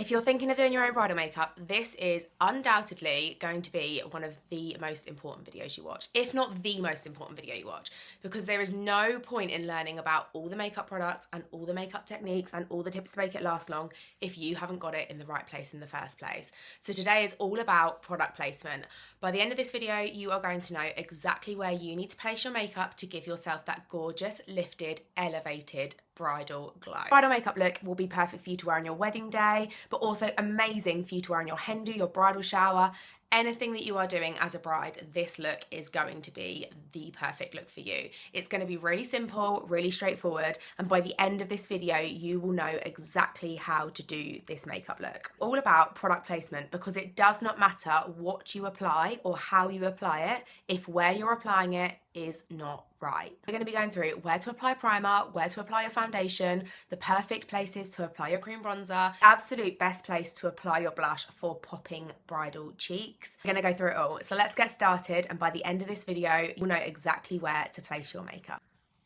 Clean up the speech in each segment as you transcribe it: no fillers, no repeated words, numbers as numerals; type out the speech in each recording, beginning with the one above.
If you're thinking of doing your own bridal makeup, this is undoubtedly going to be one of the most important videos you watch, if not the most important video you watch, because there is no point in learning about all the makeup products and all the makeup techniques and all the tips to make it last long if you haven't got it in the right place in the first place. So today is all about product placement. By the end of this video, you are going to know exactly where you need to place your makeup to give yourself that gorgeous, lifted, elevated bridal glow. Bridal makeup look will be perfect for you to wear on your wedding day, but also amazing for you to wear on your hen do, your bridal shower. Anything that you are doing as a bride, this look is going to be the perfect look for you. It's going to be really simple, really straightforward, and by the end of this video, you will know exactly how to do this makeup look. All about product placement, because it does not matter what you apply or how you apply it if where you're applying it is not right. We're going to be going through where to apply primer, where to apply your foundation, the perfect places to apply your cream bronzer, absolute best place to apply your blush for popping bridal cheeks. We're going to go through it all. So let's get started, and by the end of this video, you'll know exactly where to place your makeup.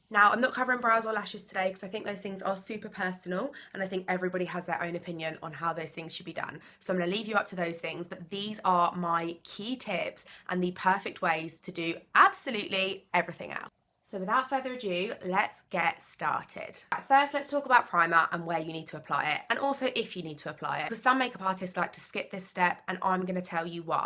Now, I'm not covering brows or lashes today because I think those things are super personal and I think everybody has their own opinion on how those things should be done. So I'm going to leave you up to those things, but these are my key tips and the perfect ways to do absolutely everything else. So without further ado, let's get started. First, let's talk about primer and where you need to apply it, and also if you need to apply it, because some makeup artists like to skip this step, and I'm going to tell you why.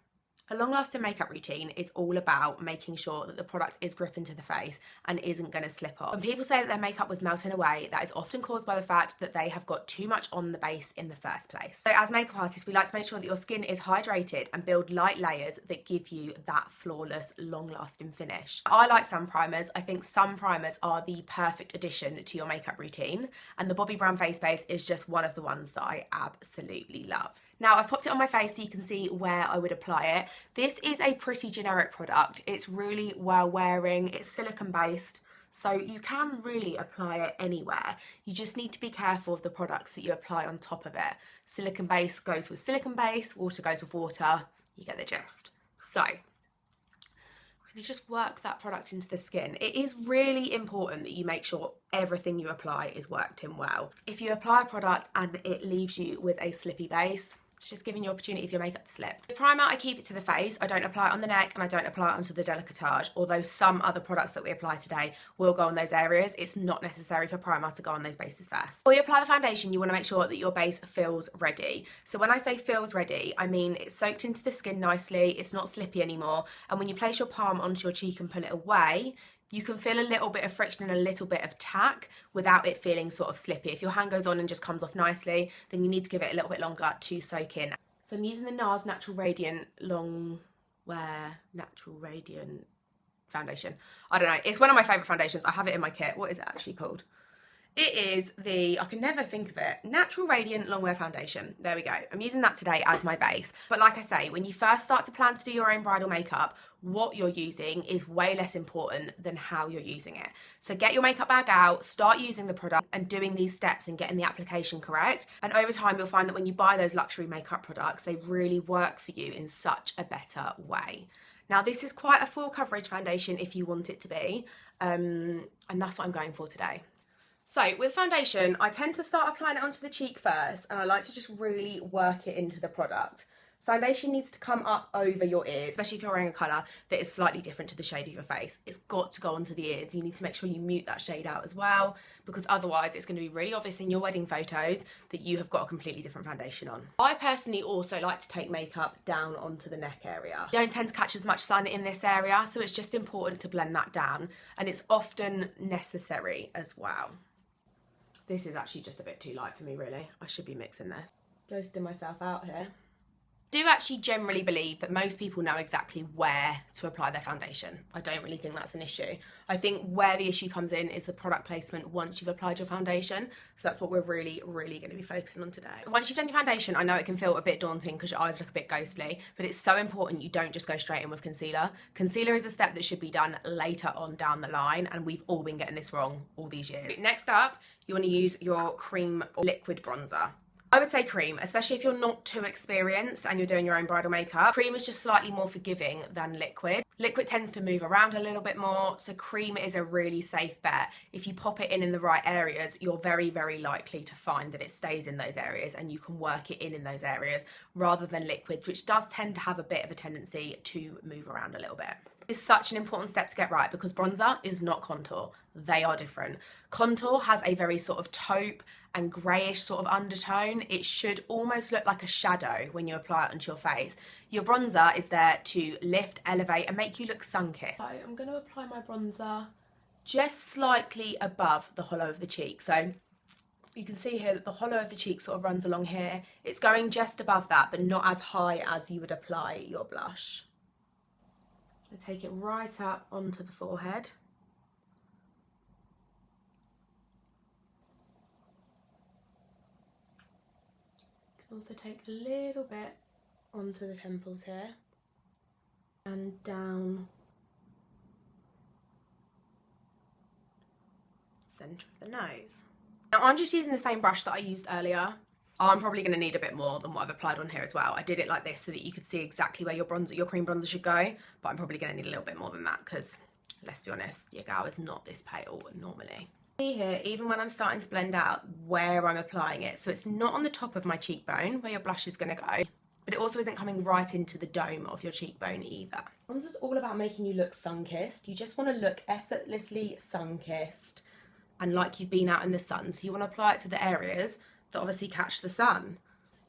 A long-lasting makeup routine is all about making sure that the product is gripping to the face and isn't going to slip off. When people say that their makeup was melting away, that is often caused by the fact that they have got too much on the base in the first place. So as makeup artists, we like to make sure that your skin is hydrated and build light layers that give you that flawless, long-lasting finish. I like sun primers. I think sun primers are the perfect addition to your makeup routine, and the Bobbi Brown face base is just one of the ones that I absolutely love. Now, I've popped it on my face so you can see where I would apply it. This is a pretty generic product. It's really well wearing, it's silicone based, so you can really apply it anywhere. You just need to be careful of the products that you apply on top of it. Silicone base goes with silicone base, water goes with water, you get the gist. So, really just work that product into the skin. It is really important that you make sure everything you apply is worked in well. If you apply a product and it leaves you with a slippy base, it's just giving you opportunity for your makeup to slip. The primer, I keep it to the face. I don't apply it on the neck and I don't apply it onto the décolletage, although some other products that we apply today will go on those areas. It's not necessary for primer to go on those bases first. Before you apply the foundation, you want to make sure that your base feels ready. So when I say feels ready, I mean it's soaked into the skin nicely, it's not slippy anymore, and when you place your palm onto your cheek and pull it away, you can feel a little bit of friction and a little bit of tack without it feeling sort of slippy. If your hand goes on and just comes off nicely, then you need to give it a little bit longer to soak in. So I'm using the NARS Natural Radiant Long Wear Natural Radiant foundation. I don't know, it's one of my favourite foundations. I have it in my kit. What is it actually called? It is I can never think of it, Natural Radiant Longwear Foundation. There we go. I'm using that today as my base. But like I say, when you first start to plan to do your own bridal makeup, what you're using is way less important than how you're using it. So get your makeup bag out, start using the product and doing these steps and getting the application correct. And over time, you'll find that when you buy those luxury makeup products, they really work for you in such a better way. Now, this is quite a full coverage foundation if you want it to be, and that's what I'm going for today. So with foundation, I tend to start applying it onto the cheek first, and I like to just really work it into the product. Foundation needs to come up over your ears, especially if you're wearing a colour that is slightly different to the shade of your face. It's got to go onto the ears. You need to make sure you mute that shade out as well, because otherwise it's going to be really obvious in your wedding photos that you have got a completely different foundation on. I personally also like to take makeup down onto the neck area. You don't tend to catch as much sun in this area, so it's just important to blend that down, and it's often necessary as well. This is actually just a bit too light for me, really. I should be mixing this. Ghosting myself out here. I do actually generally believe that most people know exactly where to apply their foundation. I don't really think that's an issue. I think where the issue comes in is the product placement once you've applied your foundation. So that's what we're really going to be focusing on today. Once you've done your foundation, I know it can feel a bit daunting because your eyes look a bit ghostly, but it's so important you don't just go straight in with concealer. Concealer is a step that should be done later on down the line, and we've all been getting this wrong all these years. Next up, you want to use your cream or liquid bronzer. I would say cream, especially if you're not too experienced and you're doing your own bridal makeup. Cream is just slightly more forgiving than liquid. Liquid tends to move around a little bit more, so cream is a really safe bet. If you pop it in the right areas, you're very, very likely to find that it stays in those areas and you can work it in those areas, rather than liquid, which does tend to have a bit of a tendency to move around a little bit. Is such an important step to get right, because bronzer is not contour. They are different. Contour has a very sort of taupe and greyish sort of undertone. It should almost look like a shadow when you apply it onto your face. Your bronzer is there to lift, elevate and make you look sun-kissed. So I'm going to apply my bronzer just slightly above the hollow of the cheek. So you can see here that the hollow of the cheek sort of runs along here. It's going just above that, but not as high as you would apply your blush. I take it right up onto the forehead. Also take a little bit onto the temples here and down centre of the nose. Now I'm just using the same brush that I used earlier. I'm probably going to need a bit more than what I've applied on here as well. I did it like this so that you could see exactly where your cream bronzer should go, but I'm probably going to need a little bit more than that because, let's be honest, your gal is not this pale normally. See here, even when I'm starting to blend out where I'm applying it, so it's not on the top of my cheekbone where your blush is going to go, but it also isn't coming right into the dome of your cheekbone either. Bronzer's all about making you look sun-kissed. You just want to look effortlessly sun-kissed and like you've been out in the sun, so you want to apply it to the areas that obviously catch the sun.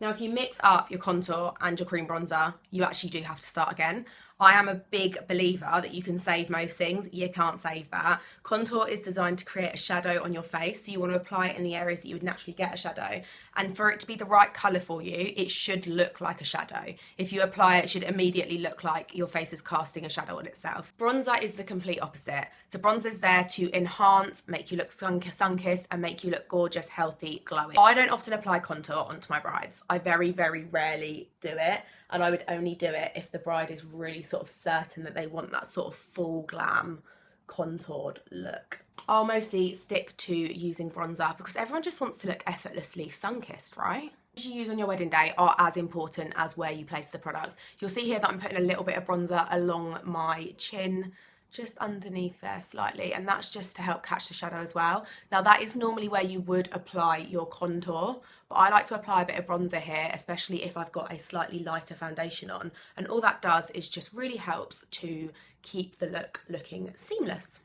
Now, if you mix up your contour and your cream bronzer, you actually do have to start again. I am a big believer that you can save most things. You can't save that. Contour is designed to create a shadow on your face, so you want to apply it in the areas that you would naturally get a shadow. And for it to be the right colour for you, it should look like a shadow. If you apply it, it should immediately look like your face is casting a shadow on itself. Bronzer is the complete opposite. So bronzer's there to enhance, make you look sun-kissed and make you look gorgeous, healthy, glowing. I don't often apply contour onto my brides. I very, very rarely do it. And I would only do it if the bride is really sort of certain that they want that sort of full glam contoured look. I'll mostly stick to using bronzer because everyone just wants to look effortlessly sun-kissed, right? What you use on your wedding day are as important as where you place the products. You'll see here that I'm putting a little bit of bronzer along my chin, just underneath there slightly, and that's just to help catch the shadow as well. Now that is normally where you would apply your contour, but I like to apply a bit of bronzer here, especially if I've got a slightly lighter foundation on, and all that does is just really helps to keep the look looking seamless.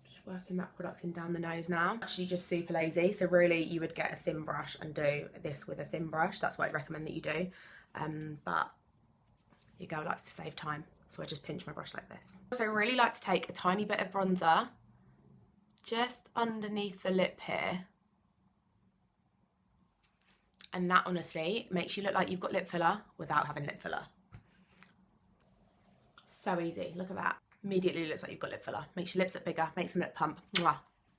Just working that product in down the nose now. Actually just super lazy, so really you would get a thin brush and do this with a thin brush. That's what I'd recommend that you do, but your girl likes to save time. So I just pinch my brush like this. So I really like to take a tiny bit of bronzer just underneath the lip here. And that honestly makes you look like you've got lip filler without having lip filler. So easy, look at that. Immediately looks like you've got lip filler. Makes your lips look bigger, makes them look plump. Mwah.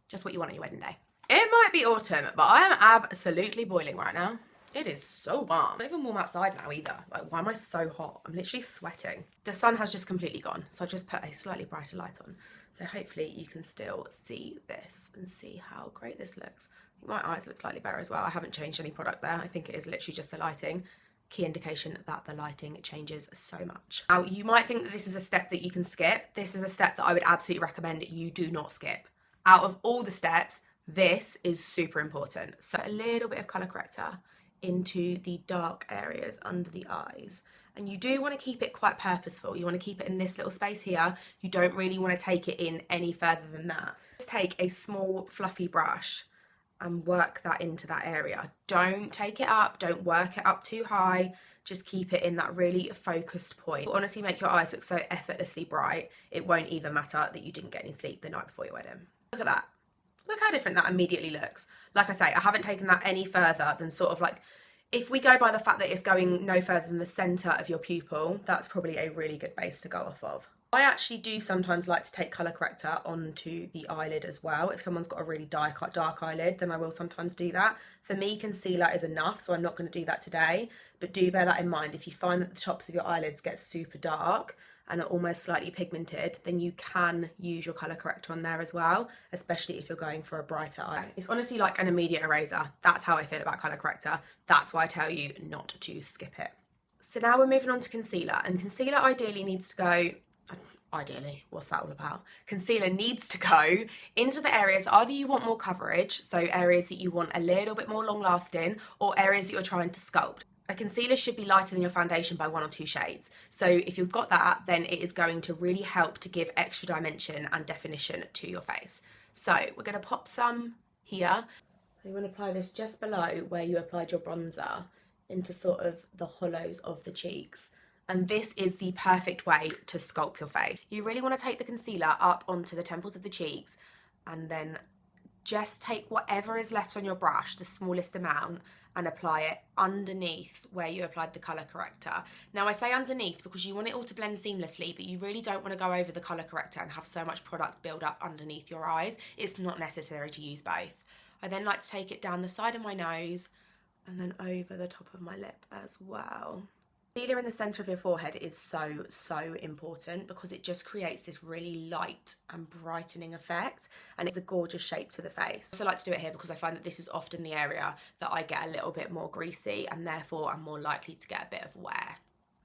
Just what you want on your wedding day. It might be autumn, but I am absolutely boiling right now. It is so warm. Not even warm outside now either. Like, why am I so hot? I'm literally sweating. The sun has just completely gone, so I've just put a slightly brighter light on. So hopefully you can still see this and see how great this looks. I think my eyes look slightly better as well. I haven't changed any product there. I think it is literally just the lighting. Key indication that the lighting changes so much. Now, you might think that this is a step that you can skip. This is a step that I would absolutely recommend you do not skip. Out of all the steps, this is super important. So a little bit of colour corrector into the dark areas under the eyes, and you do want to keep it quite purposeful. You want to keep it in this little space here. You don't really want to take it in any further than that. Just take a small fluffy brush and work that into that area. Don't take it up, don't work it up too high, just keep it in that really focused point. It'll honestly make your eyes look so effortlessly bright. It won't even matter that you didn't get any sleep the night before your wedding. Look at that. Look how different that immediately looks. Like I say, I haven't taken that any further than sort of like, if we go by the fact that it's going no further than the centre of your pupil, that's probably a really good base to go off of. I actually do sometimes like to take colour corrector onto the eyelid as well. If someone's got a really dark eyelid, then I will sometimes do that. For me, concealer is enough, so I'm not going to do that today. But do bear that in mind. If you find that the tops of your eyelids get super dark, and are almost slightly pigmented, then you can use your colour corrector on there as well, especially if you're going for a brighter eye. It's honestly like an immediate eraser. That's how I feel about colour corrector. That's why I tell you not to skip it. So now we're moving on to concealer, and concealer ideally needs to go, what's that all about? Concealer needs to go into the areas either you want more coverage, so areas that you want a little bit more long lasting, or areas that you're trying to sculpt. A concealer should be lighter than your foundation by 1 or 2 shades. So if you've got that, then it is going to really help to give extra dimension and definition to your face. So we're going to pop some here. You want to apply this just below where you applied your bronzer, into sort of the hollows of the cheeks. And this is the perfect way to sculpt your face. You really want to take the concealer up onto the temples of the cheeks, and then just take whatever is left on your brush, the smallest amount, and apply it underneath where you applied the colour corrector. Now I say underneath because you want it all to blend seamlessly, but you really don't want to go over the colour corrector and have so much product build up underneath your eyes. It's not necessary to use both. I then like to take it down the side of my nose and then over the top of my lip as well. Concealer in the centre of your forehead is so important because it just creates this really light and brightening effect, and it's a gorgeous shape to the face. I also like to do it here because I find that this is often the area that I get a little bit more greasy, and therefore I'm more likely to get a bit of wear.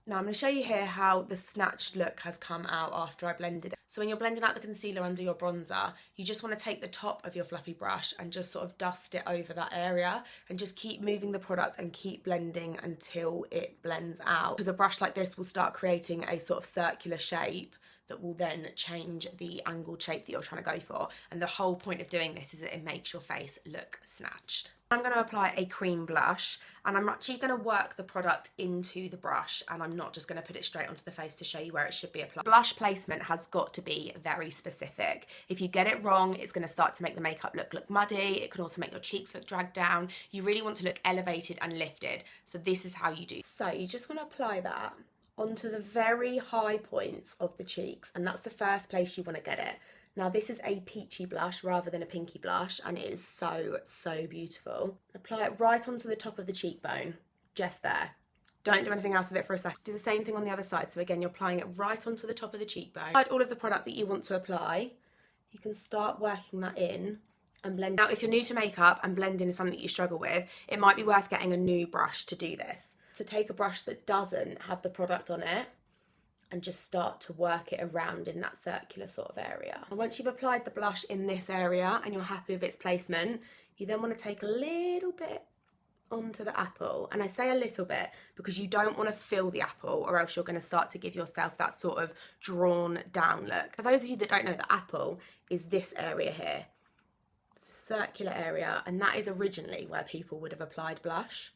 Now I'm going to show you here how the snatched look has come out after I blended it. So when you're blending out the concealer under your bronzer, you just want to take the top of your fluffy brush and just sort of dust it over that area, and just keep moving the product and keep blending until it blends out. Because a brush like this will start creating a sort of circular shape that will then change the angled shape that you're trying to go for. And the whole point of doing this is that it makes your face look snatched. I'm going to apply a cream blush, and I'm actually going to work the product into the brush, and I'm not just going to put it straight onto the face to show you where it should be applied. Blush placement has got to be very specific. If you get it wrong, it's going to start to make the makeup look muddy. It can also make your cheeks look dragged down. You really want to look elevated and lifted. So this is how you do. So you just want to apply that onto the very high points of the cheeks, and that's the first place you want to get it. Now this is a peachy blush rather than a pinky blush, and it is so beautiful. Apply it right onto the top of the cheekbone, just there. Don't do anything else with it for a second. Do the same thing on the other side. So again, you're applying it right onto the top of the cheekbone. Apply all of the product that you want to apply. You can start working that in and blend. Now if you're new to makeup and blending is something that you struggle with, it might be worth getting a new brush to do this. So take a brush that doesn't have the product on it and just start to work it around in that circular sort of area. And once you've applied the blush in this area and you're happy with its placement, you then want to take a little bit onto the apple. And I say a little bit because you don't want to fill the apple, or else you're going to start to give yourself that sort of drawn down look. For those of you that don't know, the apple is this area here. It's a circular area, and that is originally where people would have applied blush.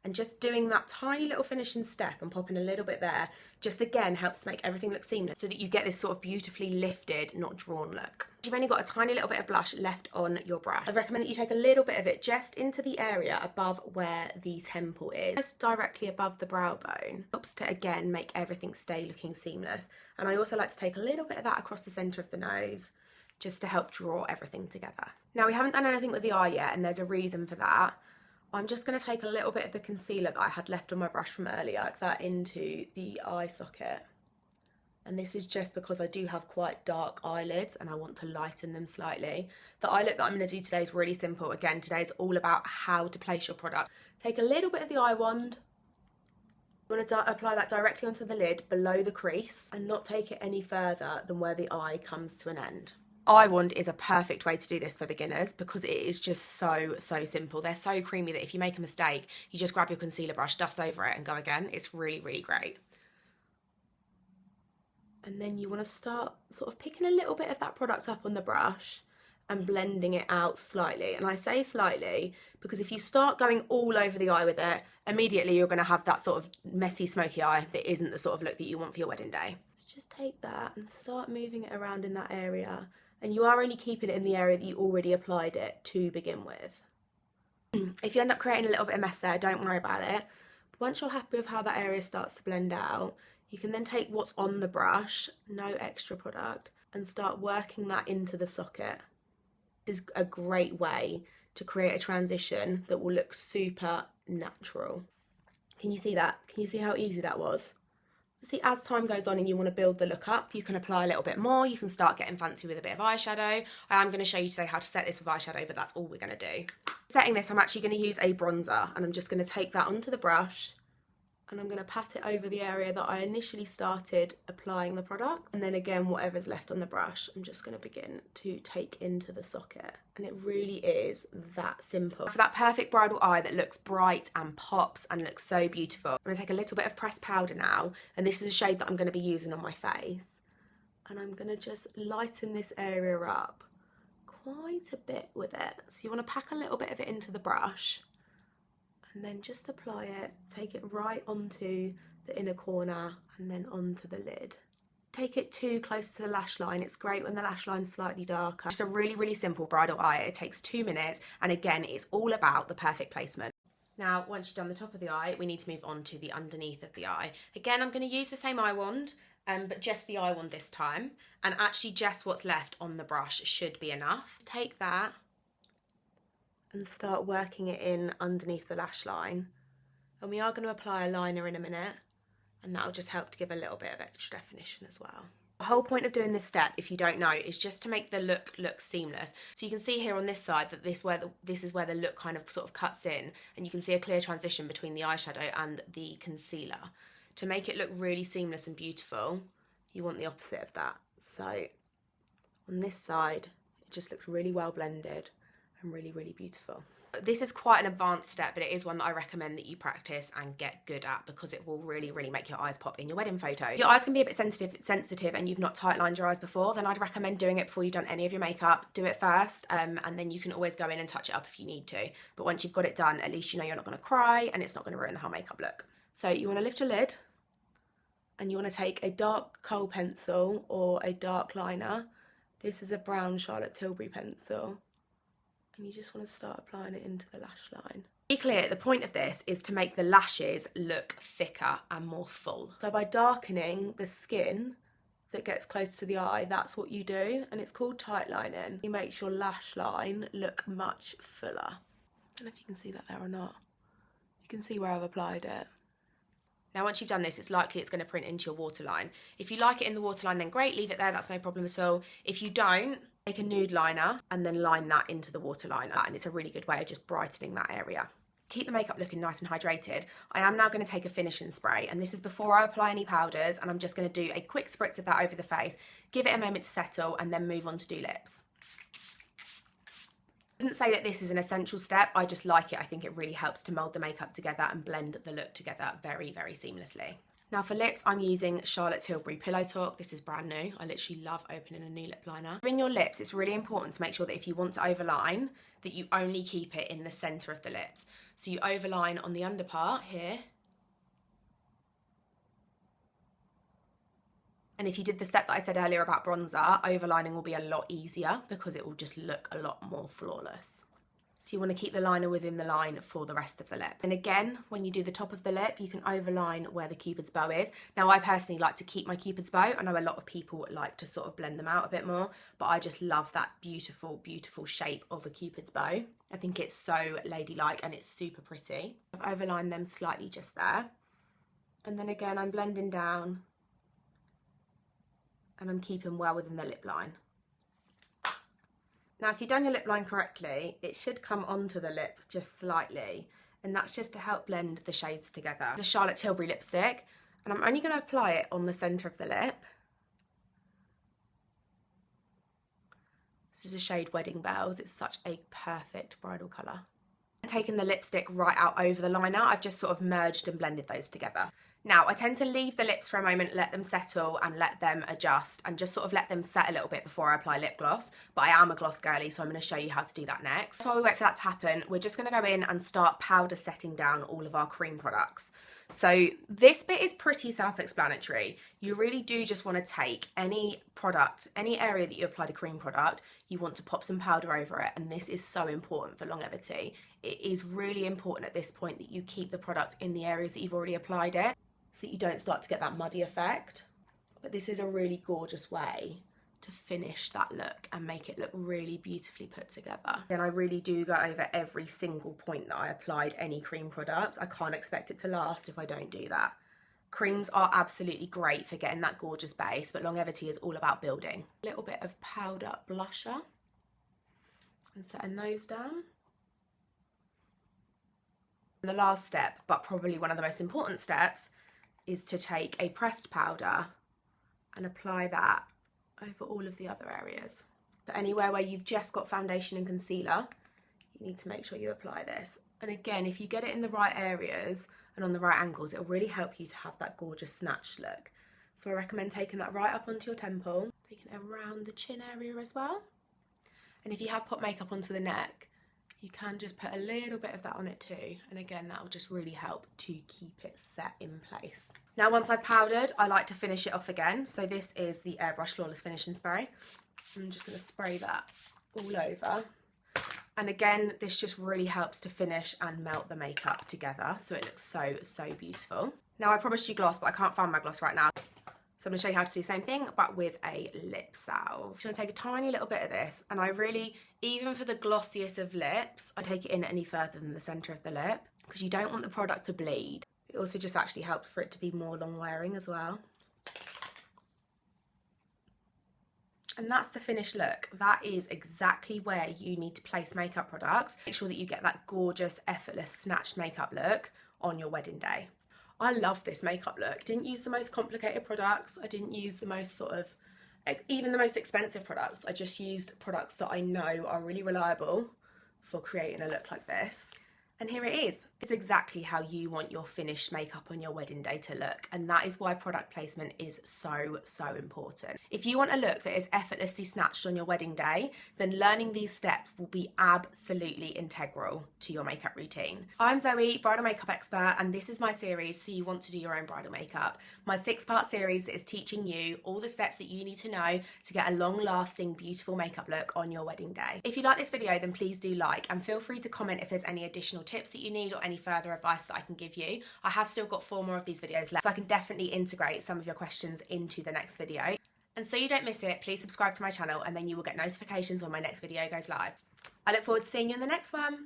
And just doing that tiny little finishing step and popping a little bit there, just again helps make everything look seamless, so that you get this sort of beautifully lifted, not drawn look. You've only got a tiny little bit of blush left on your brush. I recommend that you take a little bit of it just into the area above where the temple is, just directly above the brow bone. Helps to again make everything stay looking seamless. And I also like to take a little bit of that across the centre of the nose, just to help draw everything together. Now we haven't done anything with the eye yet, and there's a reason for that. I'm just going to take a little bit of the concealer that I had left on my brush from earlier, like that, into the eye socket. And this is just because I do have quite dark eyelids and I want to lighten them slightly. The eye look that I'm going to do today is really simple. Again, today is all about how to place your product. Take a little bit of the eye wand. You want to apply that directly onto the lid below the crease and not take it any further than where the eye comes to an end. Eye wand is a perfect way to do this for beginners because it is just so simple. They're so creamy that if you make a mistake, you just grab your concealer brush, dust over it and go again. It's really great. And then you want to start sort of picking a little bit of that product up on the brush and blending it out slightly. And I say slightly because if you start going all over the eye with it, immediately you're going to have that sort of messy, smoky eye that isn't the sort of look that you want for your wedding day. So just take that and start moving it around in that area. And you are only keeping it in the area that you already applied it to begin with. If you end up creating a little bit of mess there, don't worry about it. But once you're happy with how that area starts to blend out, you can then take what's on the brush, no extra product, and start working that into the socket. This is a great way to create a transition that will look super natural. Can you see that? Can you see how easy that was? See, as time goes on and you want to build the look up, you can apply a little bit more. You can start getting fancy with a bit of eyeshadow. I am going to show you today how to set this with eyeshadow, but that's all we're going to do. Setting this, I'm actually going to use a bronzer, and I'm just going to take that onto the brush, and I'm going to pat it over the area that I initially started applying the product. And then again, whatever's left on the brush, I'm just going to begin to take into the socket. And it really is that simple. For that perfect bridal eye that looks bright and pops and looks so beautiful, I'm going to take a little bit of pressed powder now, and this is a shade that I'm going to be using on my face. And I'm going to just lighten this area up quite a bit with it. So you want to pack a little bit of it into the brush, and then just apply it, take it right onto the inner corner and then onto the lid. Take it too close to the lash line. It's great when the lash line's slightly darker. Just a really, really simple bridal eye. It takes 2 minutes, and again, it's all about the perfect placement. Now, once you've done the top of the eye, we need to move on to the underneath of the eye. Again, I'm going to use the same eye wand, but just the eye wand this time, and actually just what's left on the brush should be enough. Take that and start working it in underneath the lash line. And we are going to apply a liner in a minute, and that'll just help to give a little bit of extra definition as well. The whole point of doing this step, if you don't know, is just to make the look seamless. So you can see here on this side that this is where the look kind of sort of cuts in, and you can see a clear transition between the eyeshadow and the concealer. To make it look really seamless and beautiful, you want the opposite of that. So on this side, it just looks really well blended and really, really beautiful. This is quite an advanced step, but it is one that I recommend that you practice and get good at, because it will really, really make your eyes pop in your wedding photo. If your eyes can be a bit sensitive and you've not tight lined your eyes before, then I'd recommend doing it before you've done any of your makeup. Do it first, and then you can always go in and touch it up if you need to. But once you've got it done, at least you know you're not going to cry and it's not going to ruin the whole makeup look. So you want to lift your lid, and you want to take a dark kohl pencil or a dark liner. This is a brown Charlotte Tilbury pencil. And you just want to start applying it into the lash line. Be clear, the point of this is to make the lashes look thicker and more full. So by darkening the skin that gets close to the eye, that's what you do, and it's called tight lining. It makes your lash line look much fuller. I don't know if you can see that there or not. You can see where I've applied it. Now, once you've done this, it's likely it's going to print into your waterline. If you like it in the waterline, then great, leave it there, that's no problem at all. If you don't, take a nude liner and then line that into the waterline, and it's a really good way of just brightening that area. Keep the makeup looking nice and hydrated. I am now going to take a finishing spray, and this is before I apply any powders, and I'm just going to do a quick spritz of that over the face, give it a moment to settle, and then move on to do lips. I wouldn't say that this is an essential step, I just like it. I think it really helps to mould the makeup together and blend the look together very, very seamlessly. Now for lips, I'm using Charlotte Tilbury Pillow Talk. This is brand new. I literally love opening a new lip liner. In your lips, it's really important to make sure that if you want to overline, that you only keep it in the centre of the lips. So you overline on the under part here. And if you did the step that I said earlier about bronzer, overlining will be a lot easier because it will just look a lot more flawless. So you want to keep the liner within the line for the rest of the lip. And again, when you do the top of the lip, you can overline where the Cupid's bow is. Now, I personally like to keep my Cupid's bow. I know a lot of people like to sort of blend them out a bit more, but I just love that beautiful, beautiful shape of a Cupid's bow. I think it's so ladylike and it's super pretty. I've overlined them slightly just there. And then again, I'm blending down and I'm keeping well within the lip line. Now, if you've done your lip line correctly, it should come onto the lip just slightly, and that's just to help blend the shades together. It's a Charlotte Tilbury lipstick, and I'm only going to apply it on the centre of the lip. This is a shade Wedding Bells. It's such a perfect bridal colour. Taking the lipstick right out over the liner, I've just sort of merged and blended those together. Now, I tend to leave the lips for a moment, let them settle and let them adjust, and just sort of let them set a little bit before I apply lip gloss. But I am a gloss girly, so I'm going to show you how to do that next. While we wait for that to happen, we're just going to go in and start powder setting down all of our cream products. So this bit is pretty self-explanatory. You really do just want to take any product, any area that you applied a cream product, you want to pop some powder over it, and this is so important for longevity. It is really important at this point that you keep the product in the areas that you've already applied it, so that you don't start to get that muddy effect. But this is a really gorgeous way to finish that look and make it look really beautifully put together. Then I really do go over every single point that I applied any cream product. I can't expect it to last if I don't do that. Creams are absolutely great for getting that gorgeous base, but longevity is all about building. A little bit of powder blusher and setting those down. And the last step, but probably one of the most important steps, is to take a pressed powder and apply that over all of the other areas. So anywhere where you've just got foundation and concealer, you need to make sure you apply this. And again, if you get it in the right areas and on the right angles, it'll really help you to have that gorgeous snatched look. So I recommend taking that right up onto your temple, taking it around the chin area as well. And if you have put makeup onto the neck, you can just put a little bit of that on it too. And again, that will just really help to keep it set in place. Now, once I've powdered, I like to finish it off again. So this is the Airbrush Flawless Finishing Spray. I'm just going to spray that all over. And again, this just really helps to finish and melt the makeup together. So it looks so, so beautiful. Now, I promised you gloss, but I can't find my gloss right now. So I'm going to show you how to do the same thing, but with a lip salve. I'm going to take a tiny little bit of this, and I really, even for the glossiest of lips, I take it in any further than the centre of the lip, because you don't want the product to bleed. It also just actually helps for it to be more long wearing as well. And that's the finished look. That is exactly where you need to place makeup products. Make sure that you get that gorgeous, effortless, snatched makeup look on your wedding day. I love this makeup look. Didn't use the most complicated products. I didn't use the most sort of, even the most expensive products. I just used products that I know are really reliable for creating a look like this. And here it is. It's exactly how you want your finished makeup on your wedding day to look. And that is why product placement is so, so important. If you want a look that is effortlessly snatched on your wedding day, then learning these steps will be absolutely integral to your makeup routine. I'm Zoe, bridal makeup expert, and this is my series, So You Want to Do Your Own Bridal Makeup. My 6-part series that is teaching you all the steps that you need to know to get a long-lasting, beautiful makeup look on your wedding day. If you like this video, then please do like, and feel free to comment if there's any additional tips that you need or any further advice that I can give you. I have still got 4 more of these videos left, so I can definitely integrate some of your questions into the next video. And so you don't miss it, please subscribe to my channel, and then you will get notifications when my next video goes live. I look forward to seeing you in the next one.